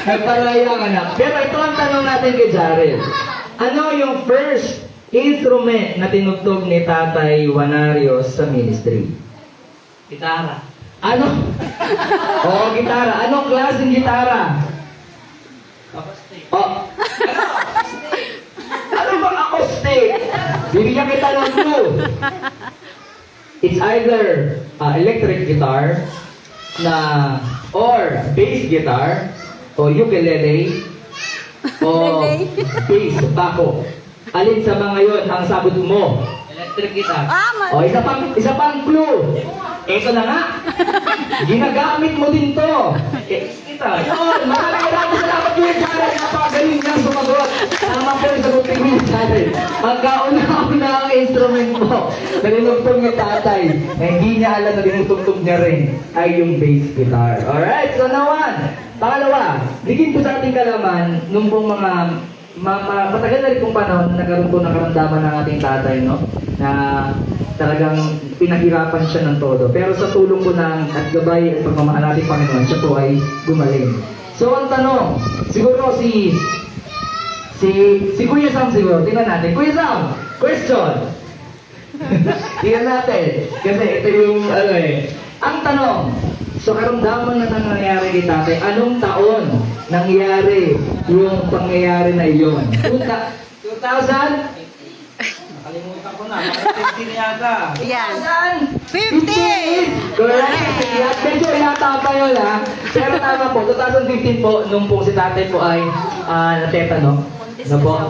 Nagpalaya ka na. Pero ito ang tanong natin kay Jared. Ano yung first instrument na tinugtog ni Tatay Wanarios sa ministry? Gitara. Ano? Oo, gitara. Anong klaseng gitara? Acoustic. Oh. Ano bang acoustic? Bibigyan kita ng clue. It's either electric guitar or bass guitar o ukulele o bass bako. Alin sa mga yon ang sagot mo? Electric guitar. O isa pang clue. Ito na nga. Ginagamit mo din to. Guitar. Yun, maraming salamat Kuya Jared. Napakagaling niyang sumagot. Tama po yung sagot ni Kuya Jared. Pagkauna-una ang instrument mo na dinugtog ni tatay na hindi niya alam na dinugtog niya rin ay yung bass guitar. Alright, so naman. Pangalawa, bigyan po sa ating kalaman nung pong mga matagal na rin pong panahon na nagkaroon po ng karamdaman ng ating tatay, no? Na talagang pinaghirapan siya ng todo. Pero sa tulong po ng at gabay at pagmamahal natin Panginoon, siya po ay gumaling. So ang tanong, siguro si Kuya Sam siguro, tingnan natin. Kuya Sam, question! Tingnan natin. Kasi ito yung ang tanong, so karamdaman na nangyayari kay tatay, anong taon nangyari yung pangyayari na iyon? 2000? Nakalimutan ko na. Mga 15 yata. Yan. 50! Correct! Medyo yata pa yun ha. Pero tama po, 2015 po, nung po si tatay po ay natetano. No po,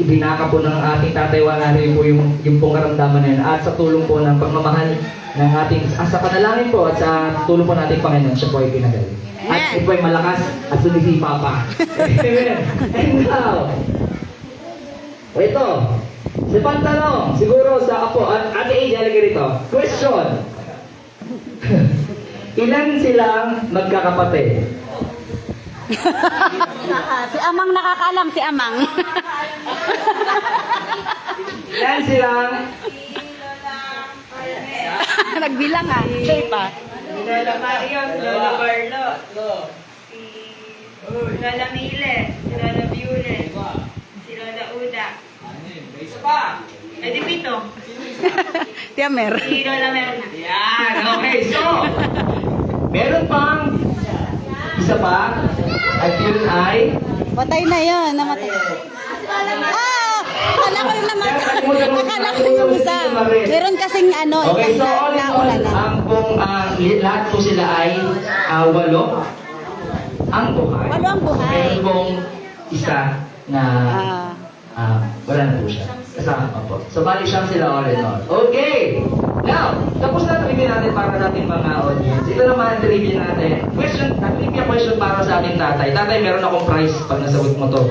ibinaka po ng ating tatay Wanari po yung pong karamdaman na yun. At sa tulong po ng pagmamahal ng ating, sa panalangin po at sa tulong po nating Panginoon, siya po ay pinagaling. At ito ay malakas at sumisipa pa. Amen. And now, ito, si Pantanong, siguro sa apo, at Ate A, halika rito. Question. Ilan silang magkakapatid? Si Amang nakakaalam, si Amang. Ilan silang Nagbilang ah. Safe ah. Lola Mario, Lola Barlo, si Lola Mile, si Lola Biule, si Lola Uda, Isa pa. Edi Pito, Tiamer. si Lola Merna. yan? Okay, so, meron pang isa pa at yun ay Patay na yun. Namatay. Akala ko yung namatay. Akala ko yung isa. Meron kasing ano, okay, so isang all in all, nauna na. ang pong lahat po sila ay 8 ang buhay. 8 ang buhay. Meron pong isa na wala na po siya. Kasama pa po. So, bali siyang sila all in all. Okay! Now, tapos na trivia natin para sa ating mga audience. Ito naman ang trivia natin. Trivia question para sa ating tatay. Tatay, meron akong prize pag nasagot mo to.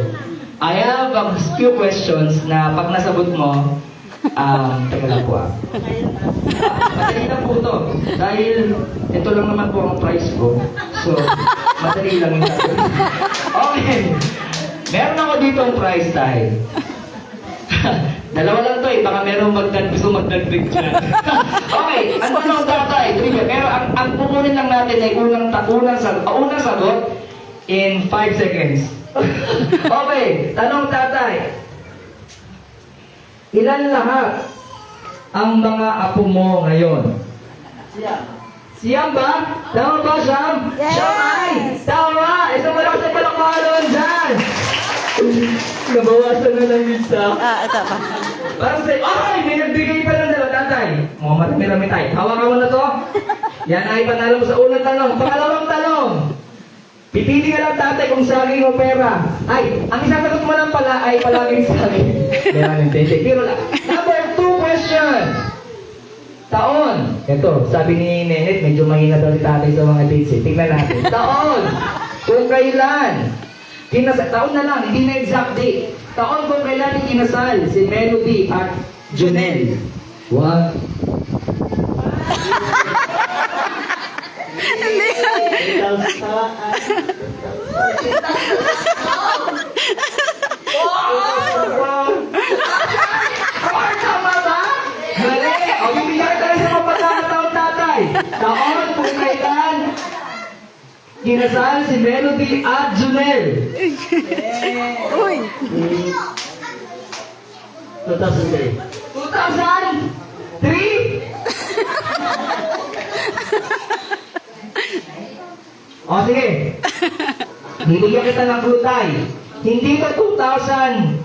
I have a few questions na pag nasagot mo, teka lang po madali lang po to. Dahil ito lang naman po ang prize ko. So, madali lang yung sagot. Okay. Meron ako dito ang prize tayo. Dalawa lang to baka meron gusto magdagdag dyan. Okay, ang tanong tatay, trivia. Pero ang pupunin lang natin ay unang sagot in 5 seconds. Okay, tanong tatay. Ilan lahat ang mga apo mo ngayon? Siyam ba? Tama ba, Siyam? Yes! Siyam ay! Tama! Isang malakas na palakpakan dyan! Nabawasan na lang isa. Ito pa. Parang sa'yo, ay! May nagbigay pa ng dalawa, tatay. Mga marami-rami tayo. Hawakan mo na to. Yan ay panalo mo sa unang tanong. Pangalawang tanong. Pipili ka lang, tatay, kung saging o pera. Ay, ang isasagot mo lang pala ay palaging saging. Meron yung tete. Pero lang. Number 2 question. Taon. Ito, sabi ni Nenet, medyo mahina daw si tatay sa mga dates. Tingnan natin. Taon. Kung kailan. Taon na lang, hindi na exact date. Taon kung kailan ikinasal si Melody at Jonel. What? Tama ba? Mali! O, bibigyan tayo sa mapagkakataon, tatay. Taon kung kailan kinasal si Melody at Junel? Uy! 2003. 2003? O sige. Bibigyan kita ng clue, Tay. Hindi to 2008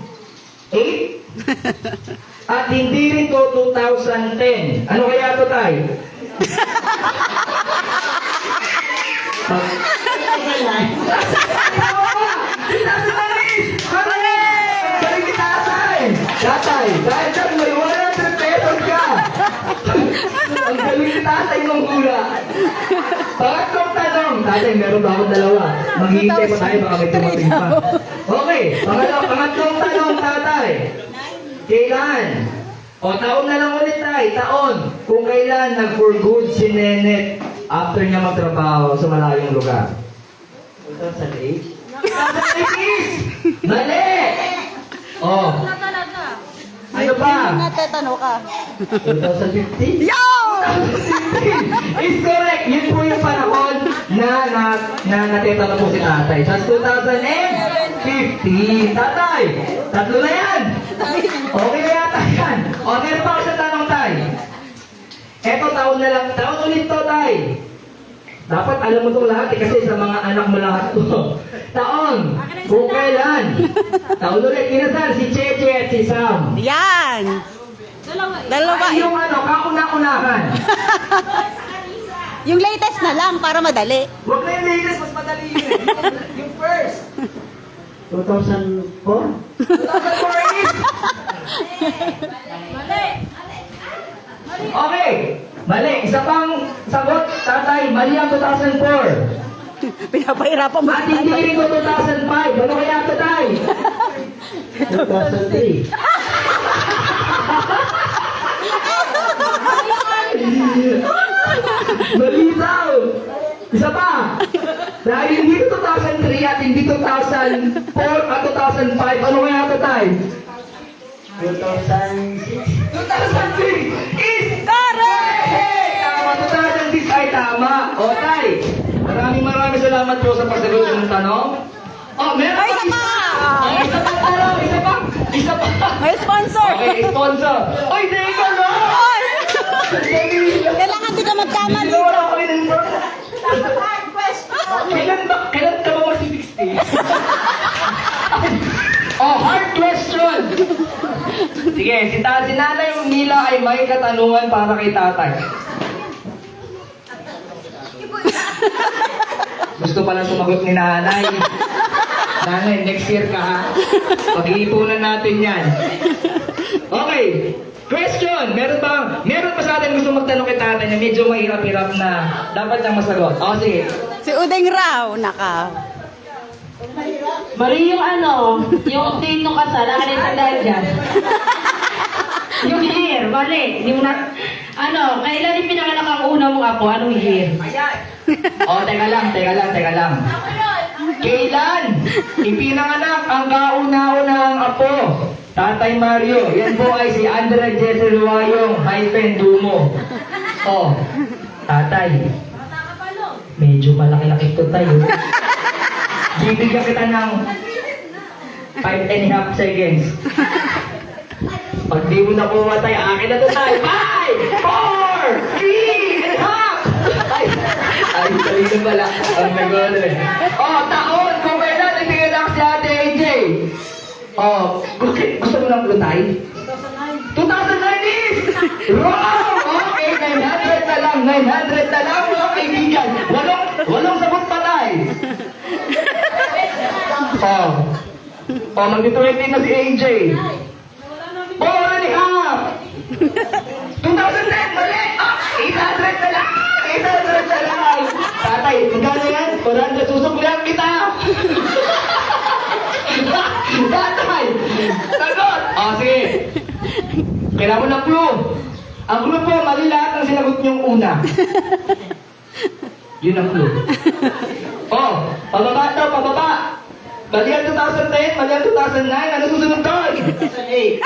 at hindi rin to 2010. Ano kaya to, Tay? Galing ni Tatay! Tatay, dahil dyan may 100 pesos ka! Ang galing ni Tatay mong hula. Pangatlong tanong. Tatay, meron ba akong dalawa? Maghihintay pa tayo, baka may tumating pa. Okay, pangatlong tanong, Tatay. Kailan? O, taon na lang ulit, Tay. Taon. Kung kailan nag-for good si Nenet after niya magtrabaho sa malayong lugar. 2008? 2008! Mali! Oh. Ano pa? Natatano ka. 2015? Yo! Is correct. Yun po yung panahon na natetalo po si Tatay. Sa 2015. Tatay, tatlo na yan. Okay na yata yan. O, meron pa ako sa tanong, Tay. Eto, taon na lang. Taon ulit to, Tay. Dapat alam mo itong lahat kasi sa mga anak mo lahat to. Taon, kung kailan. Taon ulit, kinasal si Cheche at si Sam. Yan! Dalawa. Ay, yung ano, kauna-unahan. Yung latest na lang para madali. Huwag na yung latest, mas madali yun. Yung first. 2004? 2004 is? Okay. Mali. Isa pang sagot, Tatay. Mali ang 2004. Pinapahirapan mo At si hindi tatay. rin ko 2005. Ano kaya, Tatay? 2003. Mali daw. Isa pa. Dahil hindi 2003 at hindi 2004 at 2005. Ano kaya, Tatay? 2006. 2006 is Correct! hey! Tama, 2006 ay tama. O, Tay. Maraming salamat po sa pagsagot ng tanong. Oh, meron Ay, isa pa! Oh, isa pa tanong. Isa pa. Isa pa. May sponsor! Okay, sponsor. Oy, teka no! Oy! Kailangan di ka magkamali. Wala ko rin ng Kailan ka ba mag 60? Oh, hard question! Sige, si Nanay Mila ay may katanungan para kay Tatay. Gusto pala sumagot ni Nanay. Nanay, next year ka ha. Pag-iipunan natin yan. Okay. Question! Meron pa sa atin gusto magtanong kay Tatay na medyo mahirap-hirap na dapat nang masagot. O, sige. Si Udeng raw, naka. Mali yung ano, yung date nung kasal, akin yung dahil dyan. Yung year, mali. Hindi mo na, ano, kailan yung pinanganak ang una mong apo? Anong year? O, teka lang. Kailan ipinanganak ang kauna-unahang apo? Tatay Mario. Yan po ay si Andrea Jesse Luayong Dumo. O, Tatay. Medyo malaki-laki ito tayo. Bibigyan kita ng 5.5 seconds. Pag di mo nakuha tayo, akin na ito tayo. 5, 4, 3.5. Ay, kanina pala. Oh my God. Oh, taon. Kung kailan ipinganak si Ate AJ. Oh, gusto mo ng glutay? 2009 is wrong! Okay, 900 na lang. 900 na lang, mga kaibigan. Walong sagot pa tayo. Oh, magdi-20 na si AJ. 4 and a half. 2010, mali! 800 na lang! 800 na lang! Tatay, magkano yan? 400, susubulan kita! Tatay! Sagot! O, sige. Kailangan mo ng clue. Ang clue po, mali lahat ang sinagot niyong una. Yun ang clue. Oh, pababa to, pababa. Mali ang 2010, mali ang 2009. Ano susunod doon? 2008.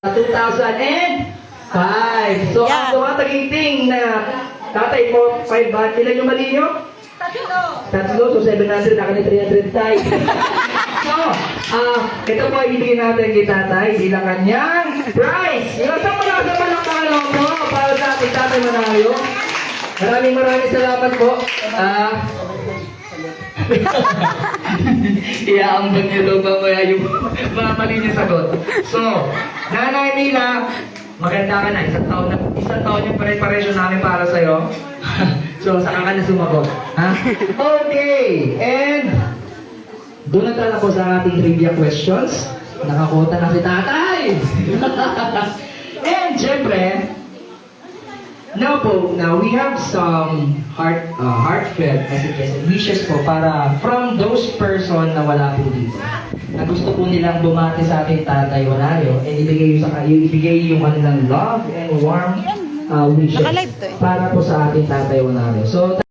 2005. So, ang Yeah. tumatagiting na Tatay mo, 5 baht. Ilan yung mali nyo? Tatlo. So 700, ako na 300 tayo. So, ito po ay ibigay natin kay tatay bilang kanyang prize. Saan mo lang sa palakpakan mo para sa ating tatay Manayo? Maraming salamat po. Iaambag niyo daw mamaya yung mga mali niya sagot. So, Nanay Mila, maganda ka na. Isang taon yung preparation namin para sa'yo. So, saka ka na sumagot. Ha? Okay. And, doon na tala po sa ating trivia questions. Nakakuta na si tatay. And, syempre, now we have some heartfelt messages and wishes po para from those person na wala po dito. Na gusto po nilang bumati sa ating tatay Manayo and ibigay yung kanilang love and warm wishes Naka-live to eh. para po sa ating tatay Manayo. So,